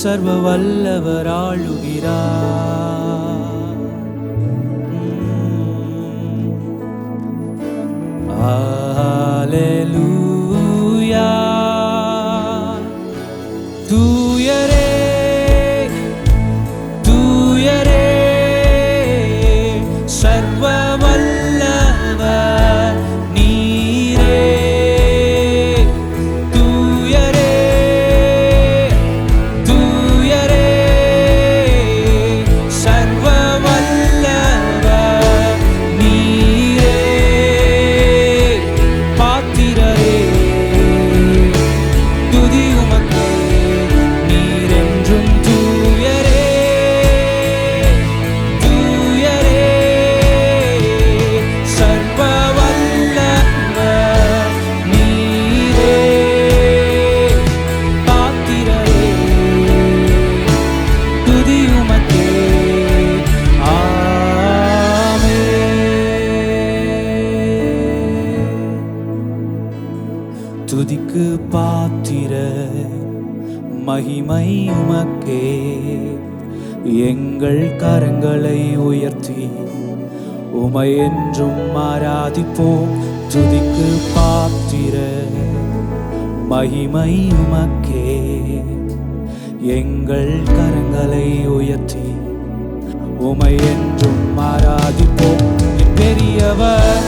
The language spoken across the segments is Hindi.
சர்வ வல்லவர் ஆளுகிறார். அல்லேலூயா. தூயரே தூயரே சர்வ வல்லவர் நீரே. தூயரே தூயரே சர்வ வல்லவர் நீரே. பாத்திரரே துதி உமக்கே, நீரென்றும் தூயரே தூயரே சர்வ வல்லவர் நீரே. பாத்திரரே துதி உமக்கே. ஆமென். துதிக்கு பாத்திர மகிமை உமக்கே, எங்கள் கரங்களை உயர்த்தி உமை என்றும் ஆராதிப்போம். துதிக்கு பாத்திர மகிமை உமக்கே, எங்கள் கரங்களை உயர்த்தி உமை என்றும் ஆராதிப்போம். பெரியவர்,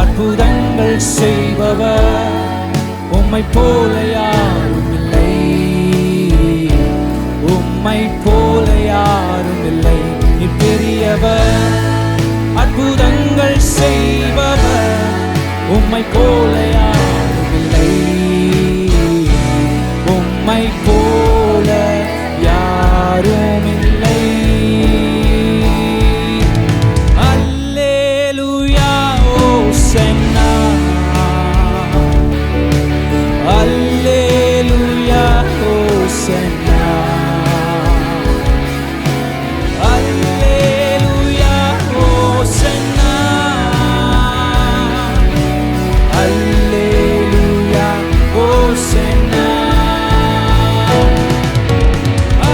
அற்புதங்கள் செய்பவர், உம்மை போல யாரும் இல்லை, உம்மை போல யாரும் இல்லை. நீ பெரியவர், அற்புதங்கள் செய்பவர், உம்மை போல யாரும் இல்லை, உம்மை போல யாரும் இல்லை. அல்லேலூயா ஓசன்னா, அல்லேலூயா ஓசன்னா, அல்லேலூயா ஓசன்னா, அல்லேலூயா ஓசன்னா,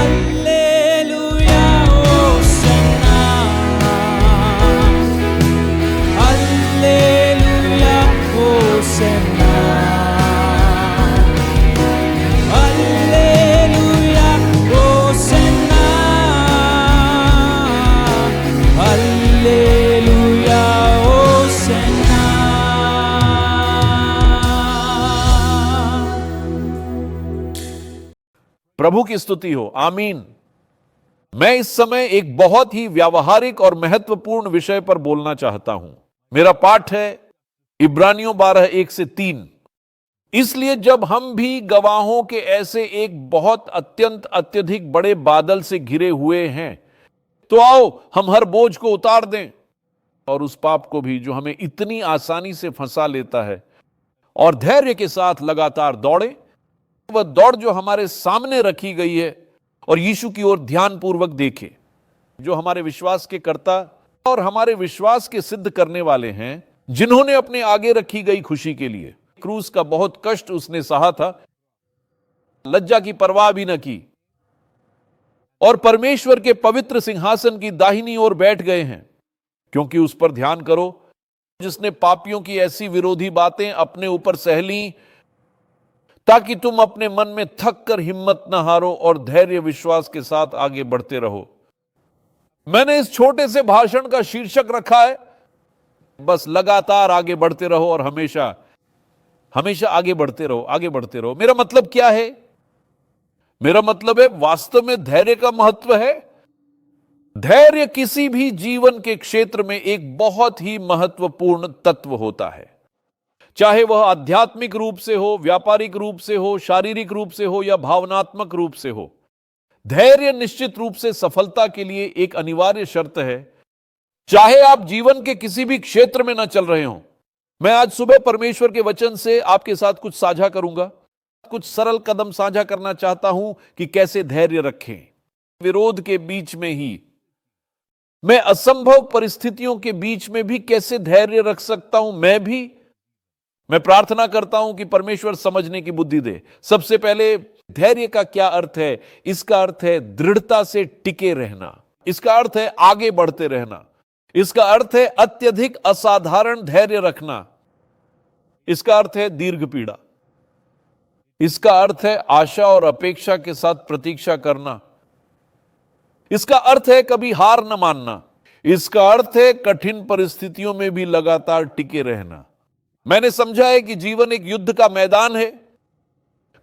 அல்லேலூயா ஓசன்னா, அல்லேலூயா ஓசன்னா, அல்லேலூயா ஓசன்னா, அல்லேலூயா ஓசன்னா. प्रभु की स्तुति हो, आमीन। मैं इस समय एक बहुत ही व्यावहारिक और महत्वपूर्ण विषय पर बोलना चाहता हूं। मेरा पाठ है इब्रानियों 12:1-3। इसलिए जब हम भी गवाहों के ऐसे एक बहुत अत्यंत अत्यधिक बड़े बादल से घिरे हुए हैं, तो आओ हम हर बोझ को उतार दें और उस पाप को भी जो हमें इतनी आसानी से फंसा लेता है, और धैर्य के साथ लगातार दौड़े वह दौड़ जो हमारे सामने रखी गई है, और यीशु की ओर ध्यानपूर्वक देखे, जो हमारे विश्वास के कर्ता और हमारे विश्वास के सिद्ध करने वाले हैं, जिन्होंने अपने आगे रखी गई खुशी के लिए क्रूस का बहुत कष्ट उसने सहा था, लज्जा की परवाह भी न की, और परमेश्वर के पवित्र सिंहासन की दाहिनी ओर बैठ गए हैं। क्योंकि उस पर ध्यान करो जिसने पापियों की ऐसी विरोधी बातें अपने ऊपर सह ली, ताकि तुम अपने मन में थक कर हिम्मत न हारो और धैर्य विश्वास के साथ आगे बढ़ते रहो। मैंने इस छोटे से भाषण का शीर्षक रखा है, बस लगातार आगे बढ़ते रहो और हमेशा हमेशा आगे बढ़ते रहो, आगे बढ़ते रहो। मेरा मतलब क्या है? मेरा मतलब है वास्तव में धैर्य का महत्व है। धैर्य किसी भी जीवन के क्षेत्र में एक बहुत ही महत्वपूर्ण तत्व होता है, चाहे वह आध्यात्मिक रूप से हो, व्यापारिक रूप से हो, शारीरिक रूप से हो या भावनात्मक रूप से हो। धैर्य निश्चित रूप से सफलता के लिए एक अनिवार्य शर्त है, चाहे आप जीवन के किसी भी क्षेत्र में ना चल रहे हों। मैं आज सुबह परमेश्वर के वचन से आपके साथ कुछ साझा करूंगा, कुछ सरल कदम साझा करना चाहता हूं कि कैसे धैर्य रखें विरोध के बीच में ही। मैं असंभव परिस्थितियों के बीच में भी कैसे धैर्य रख सकता हूं। मैं प्रार्थना करता हूं कि परमेश्वर समझने की बुद्धि दे। सबसे पहले धैर्य का क्या अर्थ है? इसका अर्थ है दृढ़ता से टिके रहना, इसका अर्थ है आगे बढ़ते रहना, इसका अर्थ है अत्यधिक असाधारण धैर्य रखना, इसका अर्थ है दीर्घ पीड़ा, इसका अर्थ है आशा और अपेक्षा के साथ प्रतीक्षा करना, इसका अर्थ है कभी हार न मानना, इसका अर्थ है कठिन परिस्थितियों में भी लगातार टिके रहना। मैंने समझा है कि जीवन एक युद्ध का मैदान है।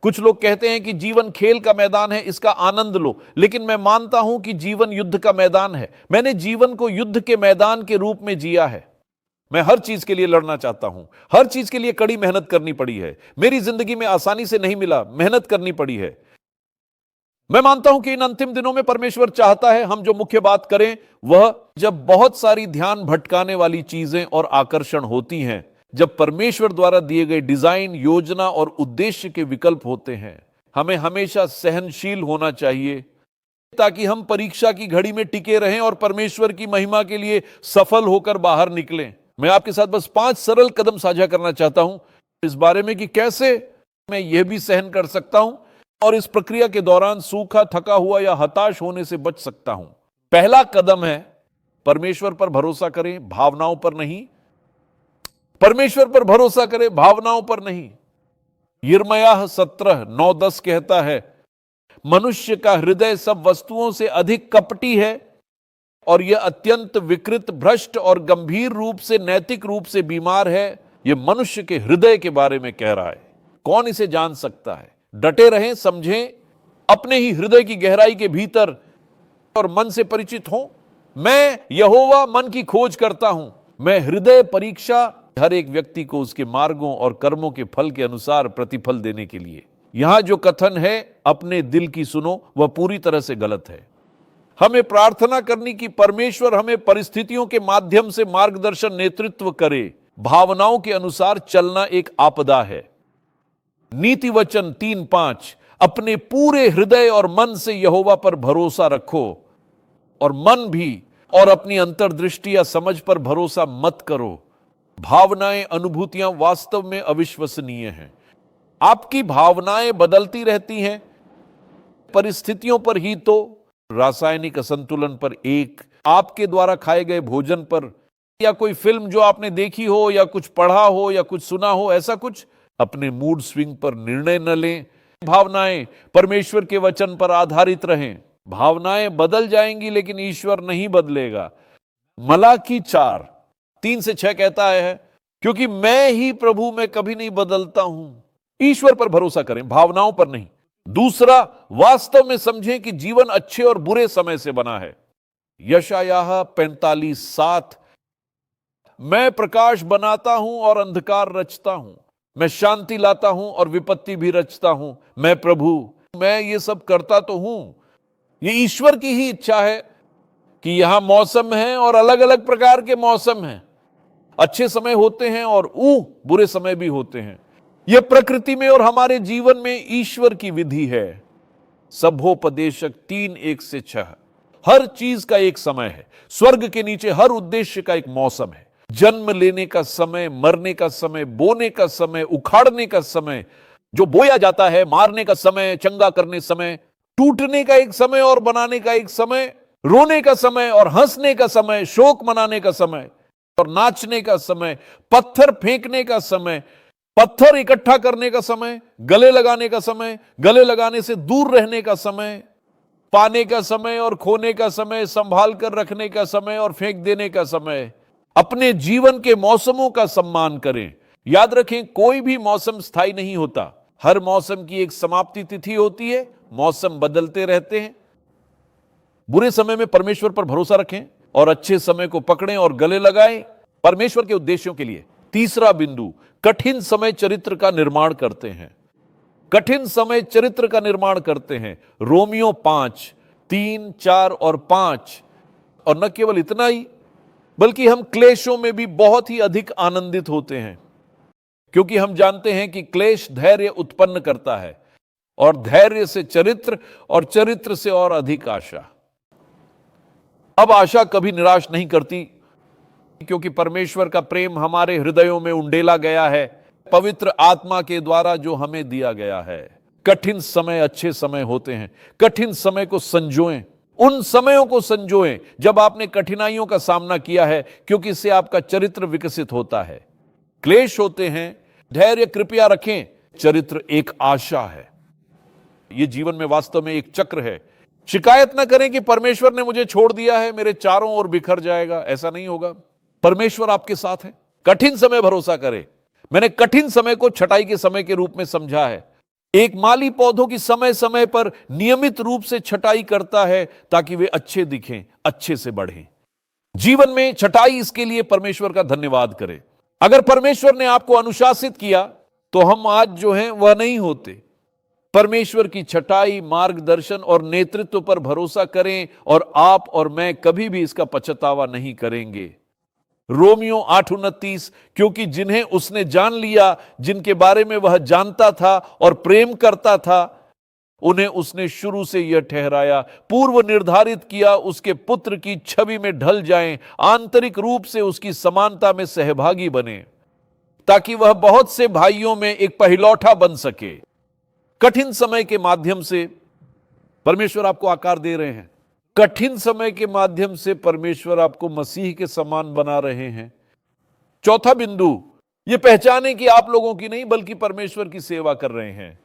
कुछ लोग कहते हैं कि जीवन खेल का मैदान है, इसका आनंद लो, लेकिन मैं मानता हूं कि जीवन युद्ध का मैदान है। मैंने जीवन को युद्ध के मैदान के रूप में जिया है। मैं हर चीज के लिए लड़ना चाहता हूं, हर चीज के लिए कड़ी मेहनत करनी पड़ी है। मेरी जिंदगी में आसानी से नहीं मिला, मेहनत करनी पड़ी है। मैं मानता हूं कि इन अंतिम दिनों में परमेश्वर चाहता है हम जो मुख्य बात करें वह जब बहुत सारी ध्यान भटकाने वाली चीजें और आकर्षण होती हैं, जब परमेश्वर द्वारा दिए गए डिजाइन, योजना और उद्देश्य के विकल्प होते हैं, हमें हमेशा सहनशील होना चाहिए ताकि हम परीक्षा की घड़ी में टिके रहें और परमेश्वर की महिमा के लिए सफल होकर बाहर निकलें। मैं आपके साथ बस 5 सरल कदम साझा करना चाहता हूं इस बारे में कि कैसे मैं यह भी सहन कर सकता हूं और इस प्रक्रिया के दौरान सूखा, थका हुआ या हताश होने से बच सकता हूं। पहला कदम है परमेश्वर पर भरोसा करें, भावनाओं पर नहीं। परमेश्वर पर भरोसा करें, भावनाओं पर नहीं। यिर्मयाह 17:9-10 कहता है, मनुष्य का हृदय सब वस्तुओं से अधिक कपटी है और यह अत्यंत विकृत, भ्रष्ट और गंभीर रूप से, नैतिक रूप से बीमार है। यह मनुष्य के हृदय के बारे में कह रहा है। कौन इसे जान सकता है? डटे रहें, समझें, अपने ही हृदय की गहराई के भीतर और मन से परिचित हों। मैं यहोवा मन की खोज करता हूं। मैं हृदय परीक्षा हर एक व्यक्ति को उसके मार्गों और कर्मों के फल के अनुसार प्रतिफल देने के लिए। यहां जो कथन है अपने दिल की सुनो, वह पूरी तरह से गलत है। हमें प्रार्थना करनी कि परमेश्वर हमें परिस्थितियों के माध्यम से मार्गदर्शन, नेतृत्व करे। भावनाओं के अनुसार चलना एक आपदा है। नीति वचन 3:5, अपने पूरे हृदय और मन से यहोवा पर भरोसा रखो और मन भी और अपनी अंतर्दृष्टि या समझ पर भरोसा मत करो। भावनाएं, अनुभूतियां वास्तव में अविश्वसनीय हैं। आपकी भावनाएं बदलती रहती हैं, परिस्थितियों पर ही तो, रासायनिक असंतुलन पर, एक आपके द्वारा खाए गए भोजन पर, या कोई फिल्म जो आपने देखी हो या कुछ पढ़ा हो या कुछ सुना हो, ऐसा कुछ। अपने मूड स्विंग पर निर्णय न लें। भावनाएं परमेश्वर के वचन पर आधारित रहें। भावनाएं बदल जाएंगी लेकिन ईश्वर नहीं बदलेगा। मलाकी 4:3-6 कहता है, क्योंकि मैं ही प्रभु में कभी नहीं बदलता हूं। ईश्वर पर भरोसा करें, भावनाओं पर नहीं। दूसरा, वास्तव में समझें कि जीवन अच्छे और बुरे समय से बना है। यशायाह 45:7, मैं प्रकाश बनाता हूं और अंधकार रचता हूं, मैं शांति लाता हूं और विपत्ति भी रचता हूं। मैं प्रभु, मैं ये सब करता तो हूं। ये ईश्वर की ही इच्छा है कि यहां मौसम है और अलग अलग प्रकार के मौसम हैं। अच्छे समय होते हैं और बुरे समय भी होते हैं। यह प्रकृति में और हमारे जीवन में ईश्वर की विधि है। सभोपदेशक 3:1-6, हर चीज का एक समय है। स्वर्ग के नीचे हर उद्देश्य का एक मौसम है। जन्म लेने का समय, मरने का समय, बोने का समय, उखाड़ने का समय, जो बोया जाता है, मारने का समय, चंगा करने समय, टूटने का एक समय और बनाने का एक समय, रोने का समय और हंसने का समय, शोक मनाने का समय और नाचने का समय, पत्थर फेंकने का समय, पत्थर इकट्ठा करने का समय, गले लगाने का समय, गले लगाने से दूर रहने का समय, पाने का समय और खोने का समय, संभाल कर रखने का समय और फेंक देने का समय। अपने जीवन के मौसमों का सम्मान करें। याद रखें, कोई भी मौसम स्थायी नहीं होता। हर मौसम की एक समाप्ति तिथि होती है। मौसम बदलते रहते हैं। बुरे समय में परमेश्वर पर भरोसा रखें और अच्छे समय को पकड़ें और गले लगाएं परमेश्वर के उद्देश्यों के लिए। तीसरा बिंदु, कठिन समय चरित्र का निर्माण करते हैं। कठिन समय चरित्र का निर्माण करते हैं। रोमियो 5:3, 4 और 5। और न केवल इतना ही, बल्कि हम क्लेशों में भी बहुत ही अधिक आनंदित होते हैं, क्योंकि हम जानते हैं कि क्लेश धैर्य उत्पन्न करता है और धैर्य से चरित्र और चरित्र से और अधिक आशा। अब आशा कभी निराश नहीं करती, क्योंकि परमेश्वर का प्रेम हमारे हृदयों में उंडेला गया है, पवित्र आत्मा के द्वारा जो हमें दिया गया है। कठिन समय अच्छे समय होते हैं। कठिन समय को संजोएं, उन समयों को संजोएं जब आपने कठिनाइयों का सामना किया है, क्योंकि इससे आपका चरित्र विकसित होता है। क्लेश होते हैं, धैर्य कृपया रखें। चरित्र एक आशा है। यह जीवन में वास्तव में एक चक्र है। शिकायत ना करें कि परमेश्वर ने मुझे छोड़ दिया है, मेरे चारों ओर बिखर जाएगा, ऐसा नहीं होगा। परमेश्वर आपके साथ है। कठिन समय भरोसा करें। मैंने कठिन समय को छटाई के समय के रूप में समझा है। एक माली पौधों की समय समय पर नियमित रूप से छटाई करता है ताकि वे अच्छे दिखें, अच्छे से बढ़ें। जीवन में छटाई, इसके लिए परमेश्वर का धन्यवाद करें। अगर परमेश्वर ने आपको अनुशासित किया तो हम आज जो हैं वह नहीं होते। परमेश्वर की छटाई, मार्गदर्शन और नेतृत्व पर भरोसा करें और आप और मैं कभी भी इसका पछतावा नहीं करेंगे। रोमियो 8:29, क्योंकि जिन्हें उसने जान लिया, जिनके बारे में वह जानता था और प्रेम करता था, उन्हें उसने शुरू से यह ठहराया, पूर्व निर्धारित किया उसके पुत्र की छवि में ढल जाएं, आंतरिक रूप से उसकी समानता में सहभागी बने, ताकि वह बहुत से भाइयों में एक पहिलौठा बन सके। कठिन समय के माध्यम से परमेश्वर आपको आकार दे रहे हैं। कठिन समय के माध्यम से परमेश्वर आपको मसीह के समान बना रहे हैं। चौथा बिंदु, यह पहचाने कि आप लोगों की नहीं बल्कि परमेश्वर की सेवा कर रहे हैं।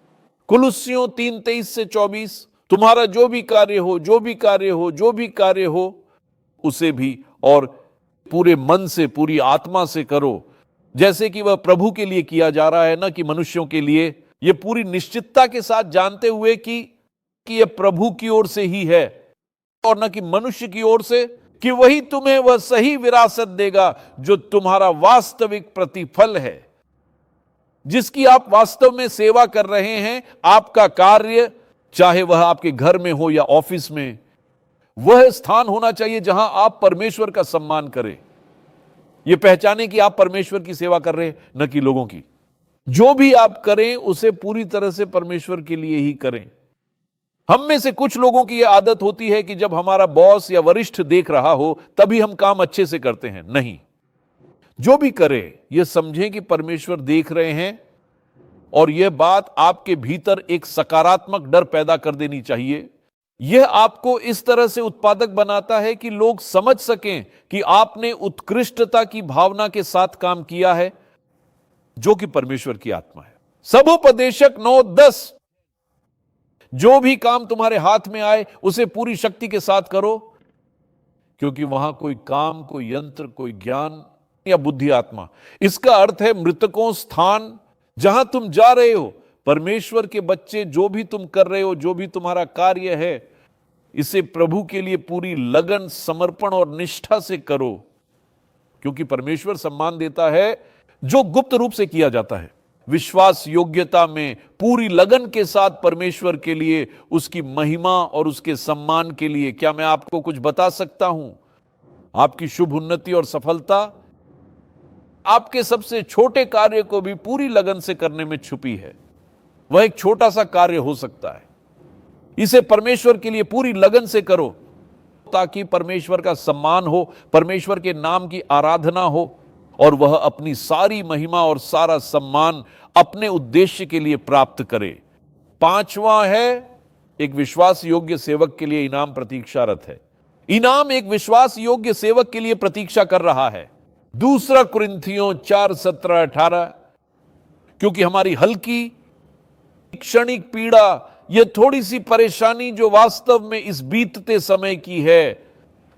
कुलुस्सियों 3:23-24, तुम्हारा जो भी कार्य हो, जो भी कार्य हो, जो भी कार्य हो, उसे भी और पूरे मन से, पूरी आत्मा से करो, जैसे कि वह प्रभु के लिए किया जा रहा है, न कि मनुष्यों के लिए। यह पूरी निश्चितता के साथ जानते हुए कि यह प्रभु की ओर से ही है और न कि मनुष्य की ओर से, कि वही तुम्हें वह सही विरासत देगा जो तुम्हारा वास्तविक प्रतिफल है, जिसकी आप वास्तव में सेवा कर रहे हैं। आपका कार्य, चाहे वह आपके घर में हो या ऑफिस में, वह स्थान होना चाहिए जहां आप परमेश्वर का सम्मान करें। यह पहचाने कि आप परमेश्वर की सेवा कर रहे हैं, न कि लोगों की। जो भी आप करें उसे पूरी तरह से परमेश्वर के लिए ही करें। हम में से कुछ लोगों की यह आदत होती है कि जब हमारा बॉस या वरिष्ठ देख रहा हो तभी हम काम अच्छे से करते हैं। नहीं, जो भी करें यह समझें कि परमेश्वर देख रहे हैं, और यह बात आपके भीतर एक सकारात्मक डर पैदा कर देनी चाहिए। यह आपको इस तरह से उत्पादक बनाता है कि लोग समझ सकें कि आपने उत्कृष्टता की भावना के साथ काम किया है, जो कि परमेश्वर की आत्मा है। सबोपदेशक 9:10, जो भी काम तुम्हारे हाथ में आए उसे पूरी शक्ति के साथ करो, क्योंकि वहां कोई काम, कोई यंत्र, कोई ज्ञान या बुद्धि आत्मा। इसका अर्थ है मृतकों स्थान जहां तुम जा रहे हो। परमेश्वर के बच्चे, जो भी तुम कर रहे हो, जो भी तुम्हारा कार्य है, इसे प्रभु के लिए पूरी लगन, समर्पण और निष्ठा से करो, क्योंकि परमेश्वर सम्मान देता है जो गुप्त रूप से किया जाता है। विश्वास योग्यता में पूरी लगन के साथ परमेश्वर के लिए, उसकी महिमा और उसके सम्मान के लिए। क्या मैं आपको कुछ बता सकता हूं? आपकी शुभ उन्नति और सफलता आपके सबसे छोटे कार्य को भी पूरी लगन से करने में छुपी है। वह एक छोटा सा कार्य हो सकता है, इसे परमेश्वर के लिए पूरी लगन से करो, ताकि परमेश्वर का सम्मान हो, परमेश्वर के नाम की आराधना हो, और वह अपनी सारी महिमा और सारा सम्मान अपने उद्देश्य के लिए प्राप्त करे। पांचवा है, एक विश्वास योग्य सेवक के लिए इनाम प्रतीक्षारत है। इनाम एक विश्वास योग्य सेवक के लिए प्रतीक्षा कर रहा है। 2 कुरिन्थियों 4:17-18, क्योंकि हमारी हल्की क्षणिक पीड़ा, यह थोड़ी सी परेशानी जो वास्तव में इस बीतते समय की है,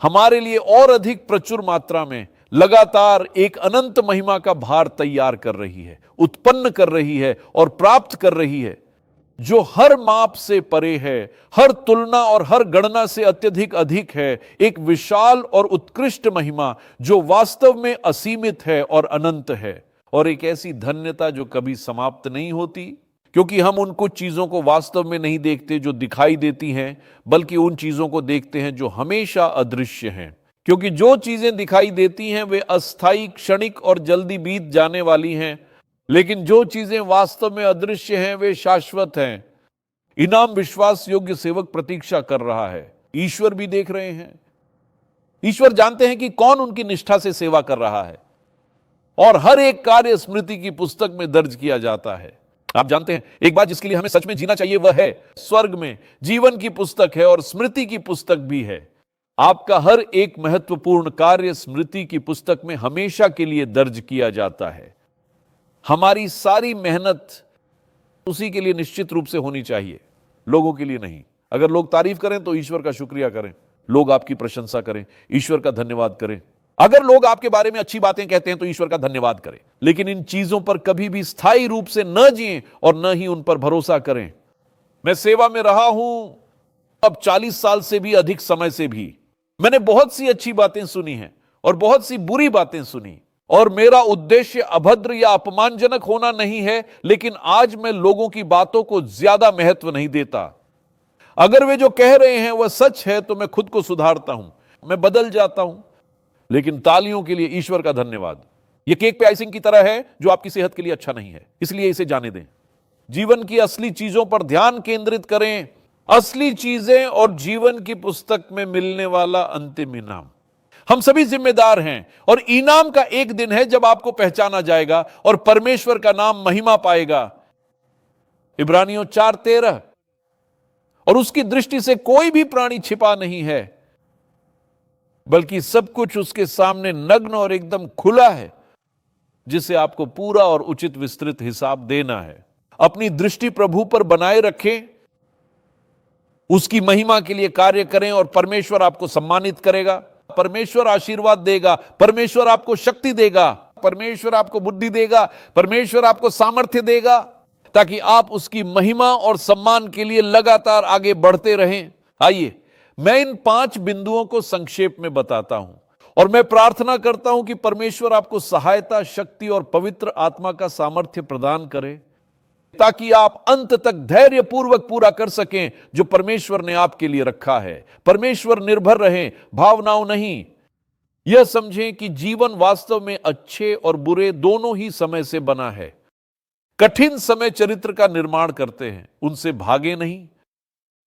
हमारे लिए और अधिक प्रचुर मात्रा में लगातार एक अनंत महिमा का भार तैयार कर रही है, उत्पन्न कर रही है और प्राप्त कर रही है, जो हर माप से परे है, हर तुलना और हर गणना से अत्यधिक अधिक है। एक विशाल और उत्कृष्ट महिमा जो वास्तव में असीमित है और अनंत है, और एक ऐसी धन्यता जो कभी समाप्त नहीं होती, क्योंकि हम उन कुछ चीजों को वास्तव में नहीं देखते जो दिखाई देती हैं, बल्कि उन चीजों को देखते हैं जो हमेशा अदृश्य हैं। क्योंकि जो चीजें दिखाई देती हैं वे अस्थायी, क्षणिक और जल्दी बीत जाने वाली हैं, लेकिन जो चीजें वास्तव में अदृश्य हैं वे शाश्वत हैं। इनाम विश्वास योग्य सेवक प्रतीक्षा कर रहा है। ईश्वर भी देख रहे हैं। ईश्वर जानते हैं कि कौन उनकी निष्ठा से सेवा कर रहा है, और हर एक कार्य स्मृति की पुस्तक में दर्ज किया जाता है। आप जानते हैं, एक बात जिसके लिए हमें सच में जीना चाहिए वह है स्वर्ग में जीवन की पुस्तक है और स्मृति की पुस्तक भी है। आपका हर एक महत्वपूर्ण कार्य स्मृति की पुस्तक में हमेशा के लिए दर्ज किया जाता है। हमारी सारी मेहनत उसी के लिए निश्चित रूप से होनी चाहिए, लोगों के लिए नहीं। अगर लोग तारीफ करें तो ईश्वर का शुक्रिया करें, लोग आपकी प्रशंसा करें, ईश्वर का धन्यवाद करें। अगर लोग आपके बारे में अच्छी बातें कहते हैं तो ईश्वर का धन्यवाद करें, लेकिन इन चीजों पर कभी भी स्थायी रूप से न जिएं और न ही उन पर भरोसा करें। मैं सेवा में रहा हूं अब 40 साल से भी अधिक समय से भी। मैंने बहुत सी अच्छी बातें सुनी हैं और बहुत सी बुरी बातें सुनी, और मेरा उद्देश्य अभद्र या अपमानजनक होना नहीं है, लेकिन आज मैं लोगों की बातों को ज्यादा महत्व नहीं देता। अगर वे जो कह रहे हैं वह सच है तो मैं खुद को सुधारता हूं, मैं बदल जाता हूं। लेकिन तालियों के लिए ईश्वर का धन्यवाद। यह केक पे आइसिंग की तरह है जो आपकी सेहत के लिए अच्छा नहीं है, इसलिए इसे जाने दें। जीवन की असली चीजों पर ध्यान केंद्रित करें, असली चीजें और जीवन की पुस्तक में मिलने वाला अंतिम इनाम। हम सभी जिम्मेदार हैं और इनाम का एक दिन है जब आपको पहचाना जाएगा और परमेश्वर का नाम महिमा पाएगा। इब्रानियों 4:13। और उसकी दृष्टि से कोई भी प्राणी छिपा नहीं है, बल्कि सब कुछ उसके सामने नग्न और एकदम खुला है, जिसे आपको पूरा और उचित विस्तृत हिसाब देना है। अपनी दृष्टि प्रभु पर बनाए रखें, उसकी महिमा के लिए कार्य करें और परमेश्वर आपको सम्मानित करेगा, परमेश्वर आशीर्वाद देगा, परमेश्वर आपको शक्ति देगा, परमेश्वर आपको बुद्धि देगा, परमेश्वर आपको सामर्थ्य देगा, ताकि आप उसकी महिमा और सम्मान के लिए लगातार आगे बढ़ते रहें। आइए मैं इन 5 बिंदुओं को संक्षेप में बताता हूं और मैं प्रार्थना करता हूं कि परमेश्वर आपको सहायता, शक्ति और पवित्र आत्मा का सामर्थ्य प्रदान करे, ताकि आप अंत तक धैर्य पूर्वक पूरा कर सकें जो परमेश्वर ने आपके लिए रखा है। परमेश्वर निर्भर रहें, भावनाओं नहीं। यह समझें कि जीवन वास्तव में अच्छे और बुरे दोनों ही समय से बना है। कठिन समय चरित्र का निर्माण करते हैं, उनसे भागे नहीं।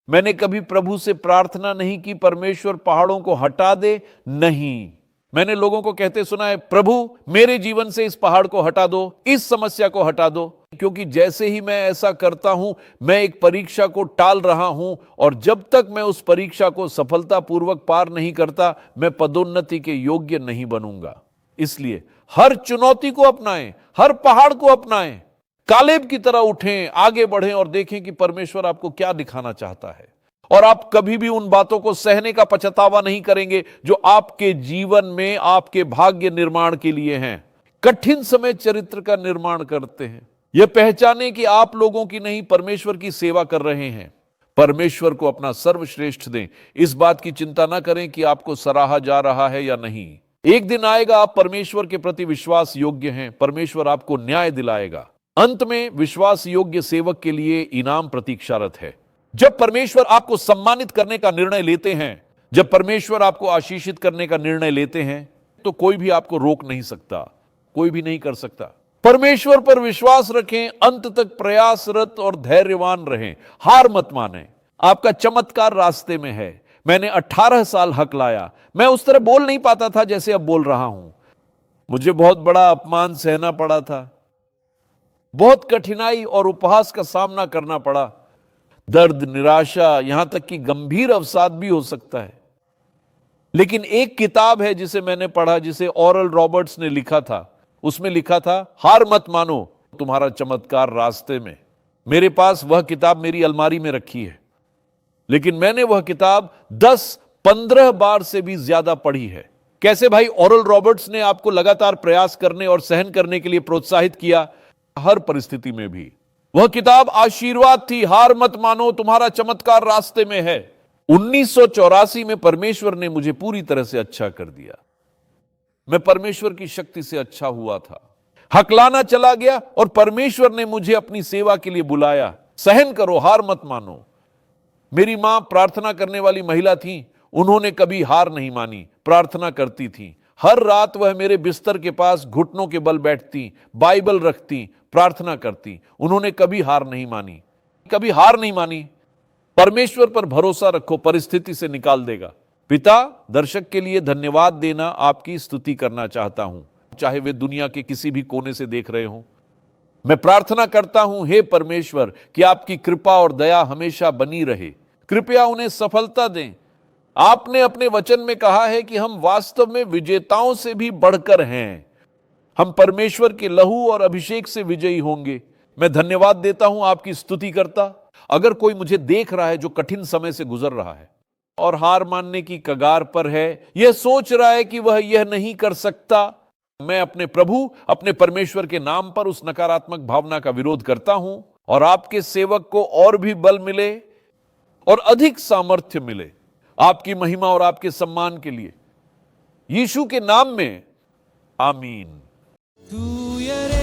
मैंने कभी प्रभु से प्रार्थना नहीं की परमेश्वर पहाड़ों को हटा दे, नहीं। मैंने लोगों को कहते सुना है, प्रभु मेरे जीवन से इस पहाड़ को हटा दो, इस समस्या को हटा दो, क्योंकि जैसे ही मैं ऐसा करता हूं मैं एक परीक्षा को टाल रहा हूं, और जब तक मैं उस परीक्षा को सफलतापूर्वक पार नहीं करता मैं पदोन्नति के योग्य नहीं बनूंगा। इसलिए हर चुनौती को अपनाएं, हर पहाड़ को अपनाएं, कालेब की तरह उठें, आगे बढ़ें और देखें कि परमेश्वर आपको क्या दिखाना चाहता है। और आप कभी भी उन बातों को सहने का पछतावा नहीं करेंगे जो आपके जीवन में आपके भाग्य निर्माण के लिए हैं। कठिन समय चरित्र का निर्माण करते हैं। यह पहचानें कि आप लोगों की नहीं परमेश्वर की सेवा कर रहे हैं। परमेश्वर को अपना सर्वश्रेष्ठ दें। इस बात की चिंता ना करें कि आपको सराहा जा रहा है या नहीं। एक दिन आएगा आप परमेश्वर के प्रति विश्वास योग्य हैं, परमेश्वर आपको न्याय दिलाएगा। अंत में विश्वास योग्य सेवक के लिए इनाम प्रतीक्षारत है। जब परमेश्वर आपको सम्मानित करने का निर्णय लेते हैं, जब परमेश्वर आपको आशीषित करने का निर्णय लेते हैं, तो कोई भी आपको रोक नहीं सकता, कोई भी नहीं कर सकता। परमेश्वर पर विश्वास रखें, अंत तक प्रयासरत और धैर्यवान रहें, हार मत माने। आपका चमत्कार रास्ते में है। मैंने 18 साल हक लाया, मैं उस तरह बोल नहीं पाता था जैसे अब बोल रहा हूं। मुझे बहुत बड़ा अपमान सहना पड़ा था, बहुत कठिनाई और उपहास का सामना करना पड़ा, दर्द, निराशा, यहां तक कि गंभीर अवसाद भी हो सकता है। लेकिन एक किताब है जिसे मैंने पढ़ा, जिसे ओरल रॉबर्ट्स ने लिखा था। उसमें लिखा था, हार मत मानो, तुम्हारा चमत्कार रास्ते में। मेरे पास वह किताब मेरी अलमारी में रखी है, लेकिन मैंने वह किताब 10-15 बार से भी ज्यादा पढ़ी है। कैसे भाई ओरल रॉबर्ट्स ने आपको लगातार प्रयास करने और सहन करने के लिए प्रोत्साहित किया, हर परिस्थिति में भी। वह किताब आशीर्वाद थी, हार मत मानो, तुम्हारा चमत्कार रास्ते में है। 1984 में परमेश्वर ने मुझे पूरी तरह से अच्छा कर दिया। मैं परमेश्वर की शक्ति से अच्छा हुआ था। हकलाना चला गया और परमेश्वर ने मुझे अपनी सेवा के लिए बुलाया। सहन करो, हार मत मानो। मेरी मां प्रार्थना करने वाली महिला थी, उन्होंने कभी हार नहीं मानी, प्रार्थना करती थी। हर रात वह मेरे बिस्तर के पास घुटनों के बल बैठती, बाइबल रखती, प्रार्थना करती। उन्होंने कभी हार नहीं मानी, कभी हार नहीं मानी। परमेश्वर पर भरोसा रखो, परिस्थिति से निकाल देगा। पिता, दर्शक के लिए धन्यवाद देना आपकी स्तुति करना चाहता हूं, चाहे वे दुनिया के किसी भी कोने से देख रहे हों। मैं प्रार्थना करता हूं हे परमेश्वर कि आपकी कृपा और दया हमेशा बनी रहे। कृपया उन्हें सफलता दें। आपने अपने वचन में कहा है कि हम वास्तव में विजेताओं से भी बढ़कर हैं। हम परमेश्वर के लहू और अभिषेक से विजयी होंगे। मैं धन्यवाद देता हूं, आपकी स्तुति करता। अगर कोई मुझे देख रहा है जो कठिन समय से गुजर रहा है और हार मानने की कगार पर है, यह सोच रहा है कि वह यह नहीं कर सकता, मैं अपने प्रभु, अपने परमेश्वर के नाम पर उस नकारात्मक भावना का विरोध करता हूं और आपके सेवक को और भी बल मिले और अधिक सामर्थ्य मिले आपकी महिमा और आपके सम्मान के लिए, यीशु के नाम में, आमीन। तू ये